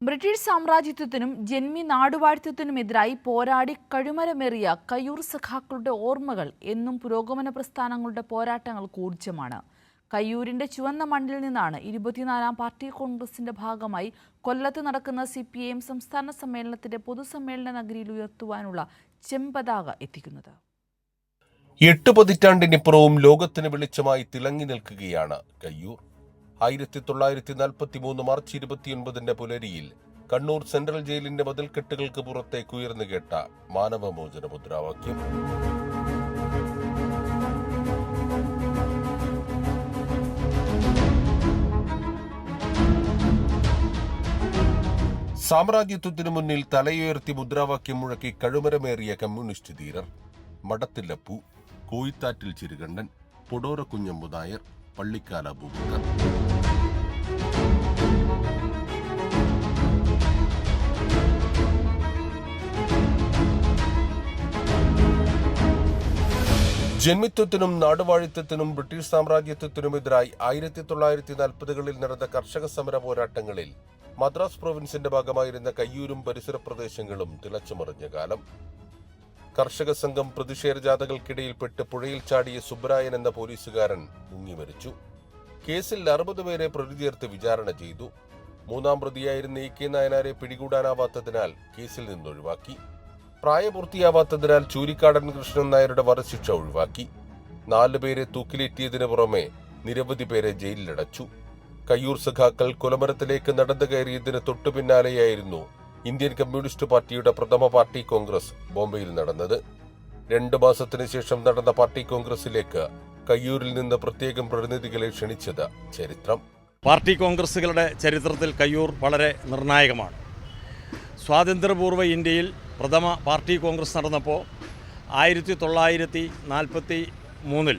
British സാമ്രാജ്യത്വത്തിനും ജന്മി നാടുവാഴ്ത്തത്തിനുമെതിരായി പോരാടി കഴുമരമേറിയ കയ്യൂർ സഖാക്കളുടെ ഓർമ്മകൾ എന്നും പുരോഗമന പ്രസ്ഥാനങ്ങളുടെ പോരാട്ടങ്ങൾക്ക് ഊർജ്ജമാണ്. കയ്യൂരിന്റെ ചുവന്ന മണ്ണിൽ നിന്നാണ് 24ാം പാർട്ടി കോൺഗ്രസിന്റെ ഭാഗമായി കൊല്ലത്ത് നടക്കുന്ന CPIM സംസ്ഥാന സമ്മേളനത്തിന്റെ പൊതുസമ്മേളന നഗരിയിൽ ഉയർത്തുവാനുള്ള ചെമ്പതാക എത്തിക്കുന്നത്. 8 പതിറ്റാണ്ടിനിപ്പുറവും ലോകത്തിന് വെളിച്ചമായി തിളങ്ങി നിൽക്കുകയാണ് കയ്യൂർ. 1943 മാർച്ച് 29 പുലരിയിൽ കണ്ണൂർ സെൻട്രൽ ജയിലിന്റെ മതിൽക്കെട്ടുകൾക്ക് പുറത്തേക്ക് ഉയർന്നു കേട്ട മാനവമോചന മുദ്രാവാക്യം. സാമ്രാജ്യത്വത്തിനു മുന്നിൽ തലയുയർത്തി മുദ്രാവാക്യം മുഴക്കി കഴുമരമേറിയ കമ്മ്യൂണിസ്റ്റ് ധീരർ മടത്തില്ലപ്പൂ, കോയിത്താറ്റിൽ ചിരുകണ്ണൻ, പൊടോര കുഞ്ഞമ്പു നായർ, പള്ളിക്കാല അബൂബക്കർ. ജന്മിത്വത്തിനും നാടുവാഴിത്തത്തിനും ബ്രിട്ടീഷ് സാമ്രാജ്യത്വത്തിനുമെതിരായി 1940കളിൽ നടന്ന കർഷക സമര പോരാട്ടങ്ങളിൽ മദ്രാസ് പ്രൊവിൻസിന്റെ ഭാഗമായിരുന്ന കയ്യൂരും പരിസര പ്രദേശങ്ങളും തിളച്ചുമറിഞ്ഞ കാലം. കർഷക സംഘം പ്രതിഷേധ ജാഥകൾക്കിടയിൽപ്പെട്ട് പുഴയിൽ ചാടിയ സുബ്രായൻ എന്ന പോലീസുകാരൻ മുങ്ങി മരിച്ചു. കേസിൽ 60 പേരെ പ്രതി ചേർത്ത് വിചാരണ ചെയ്തു. 3ാം പ്രതിയായിരുന്ന AK നായനാരെ പിടികൂടാനാവാത്തതിനാൽ കേസിൽ നിന്നൊഴിവാക്കി. പ്രായപൂർത്തിയാവാത്തതിനാൽ ചൂരിക്കാടൻ കൃഷ്ണൻ നായരുടെ വധശിക്ഷ ഒഴിവാക്കി. 4 പേരെ തൂക്കിലേറ്റിയതിനു പുറമെ നിരവധി പേരെ ജയിലിലടച്ചു. കയ്യൂർ സഖാക്കൾ കൊലമരത്തിലേക്ക് നടന്നു കയറിയതിന് തൊട്ടു പിന്നാലെയായിരുന്നു ഇന്ത്യൻ കമ്മ്യൂണിസ്റ്റ് പാർട്ടിയുടെ പ്രഥമ പാർട്ടി കോൺഗ്രസ് ബോംബെയിൽ നടന്നത്. 2 മാസത്തിന് ശേഷം നടന്ന പാർട്ടി കോൺഗ്രസിലേക്ക് കയ്യൂരിൽ നിന്ന് പ്രത്യേകം പ്രതിനിധികളെ ക്ഷണിച്ചത് ചരിത്രം. പാർട്ടി കോൺഗ്രസുകളുടെ ചരിത്രത്തിൽ കയ്യൂർ വളരെ നിർണായകമാണ്. സ്വാതന്ത്ര്യപൂർവ്വ ഇന്ത്യയിൽ പ്രഥമ പാർട്ടി കോൺഗ്രസ് നടന്നപ്പോൾ 1943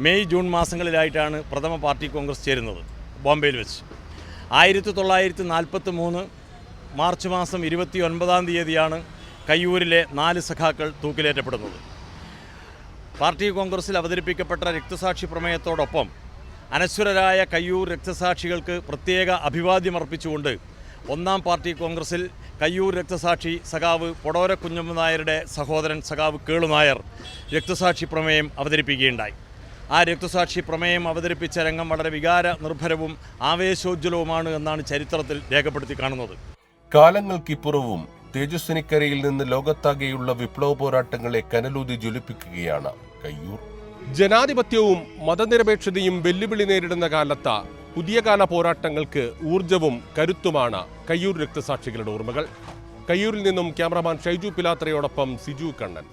മെയ് ജൂൺ മാസങ്ങളിലായിട്ടാണ് പ്രഥമ പാർട്ടി കോൺഗ്രസ് ചേരുന്നത് ബോംബെയിൽ വെച്ച്. 1943 മാർച്ച് മാസം 29ാം തീയതിയാണ് കയ്യൂരിലെ 4 സഖാക്കൾ തൂക്കിലേറ്റപ്പെടുന്നത്. പാർട്ടി കോൺഗ്രസിൽ അവതരിപ്പിക്കപ്പെട്ട രക്തസാക്ഷി പ്രമേയത്തോടൊപ്പം അനശ്വരരായ കയ്യൂർ രക്തസാക്ഷികൾക്ക് പ്രത്യേക അഭിവാദ്യമർപ്പിച്ചുകൊണ്ട് 1ാം പാർട്ടി കോൺഗ്രസിൽ കയ്യൂർ രക്തസാക്ഷി സഖാവ് പൊടോര കുഞ്ഞമ്പു നായരുടെ സഹോദരൻ സഖാവ് കേളു നായർ രക്തസാക്ഷി പ്രമേയം അവതരിപ്പിക്കുകയുണ്ടായി. ആ രക്തസാക്ഷി പ്രമേയം അവതരിപ്പിച്ച രംഗം വളരെ വികാര നിർഭരവും ആവേശോജ്വലവുമാണ് എന്നാണ് ചരിത്രത്തിൽ രേഖപ്പെടുത്തി കാണുന്നത്. കാലങ്ങൾക്കിപ്പുറവും തേജസ്വിനിക്കരയിൽ നിന്ന് ലോകത്താകെയുള്ള വിപ്ലവ പോരാട്ടങ്ങളെ കനലൂതി ജ്വലിപ്പിക്കുകയാണ് കയ്യൂർ. ജനാധിപത്യവും മതനിരപേക്ഷതയും വെല്ലുവിളി നേരിടുന്ന കാലത്ത് പുതിയ കാല പോരാട്ടങ്ങൾക്ക് ഊർജവും കരുത്തുമാണ് കയ്യൂർ രക്തസാക്ഷികളുടെ ഓർമ്മകൾ. കയ്യൂരിൽ നിന്നും ക്യാമറമാൻ ഷൈജു പിലാത്രയോടൊപ്പം സിജു കണ്ണൻ.